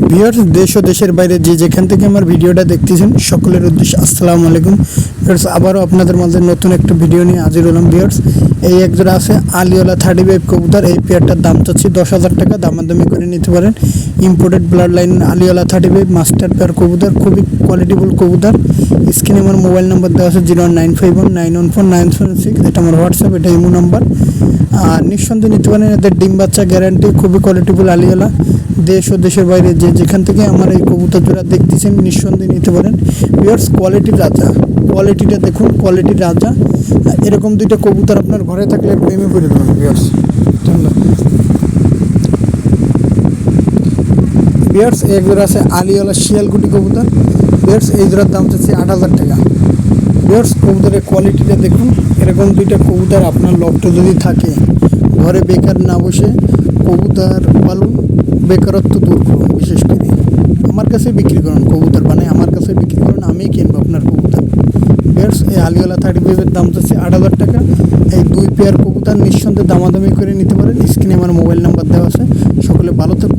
Viewers, দেশ ও দেশের বাইরে যে যেখান থেকে আমার ভিডিওটা দেখতেছেন সকলের উদ্দেশ্যে আসসালামু আলাইকুম। ভিউয়ার্স, আবারও আপনাদের মাঝে নতুন একটা ভিডিও নিয়ে হাজির হলাম। ভিউয়ার্স, এই এক জোড়া আছে আলিওলা 35 কবুতর। এই পেয়ারটার দাম চাচ্ছি 10,000 টাকা, দামাদামি করে নিতে পারেন। ইম্পোর্টেড ব্লাড লাইন আলিওলা 35 মাস্টার পেয়ার কবুতর, খুবই কোয়ালিটিফুল কবুতর। স্ক্রিনে আমার মোবাইল নাম্বার দেওয়া আছে 01951914976। এটা আমার হোয়াটসঅ্যাপ, এটা ইমো নাম্বার। আর নিঃসন্দেহে নিতে পারেন, এদের ডিম বাচ্চা গ্যারান্টি, খুবই কোয়ালিটিফুল আলিওলা। দেশ ও দেশের বাইরে যে যেখান থেকে আমার এই কবুতর জোড়া দেখতেছেন নিঃসন্দেহে নিতে পারেন। ভিউয়ার্স, কোয়ালিটির রাজা, কোয়ালিটিটা দেখুন, কোয়ালিটির রাজা। এরকম দুইটা কবুতর আপনার ঘরে থাকলে প্রেমে পড়ে যাবেন। ভিউয়ার্স, এক জোড়া আছে আলিওলা শিয়ালকুটি কবুতর। ভিউয়ার্স, এই জোড়ার দাম চাচ্ছি 8,000 টাকা। ভিউয়ার্স, কবুতরের কোয়ালিটিটা দেখুন। এরকম দুইটা কবুতর আপনার লফটে যদি থাকে, ঘরে বেকার না বসে কবুতর পালুন, বেকারত্ব দূর করুন। বিশেষ করে আমার কাছে বিক্রি করুন, কবুতর বানাই আমার কাছে বিক্রি করুন, আমি কিনবো আপনার কবুতর। ভিউয়ার্স, এই আলিওলা 35-এর দাম চাচ্ছি 8,000 টাকা। এই দুই পেয়ার কবুতর নিঃসন্দেহে দামাদামি করে নিতে পারেন। স্ক্রিনে আমার মোবাইল নাম্বার দেওয়া আছে। সকলে ভালো থাকুন।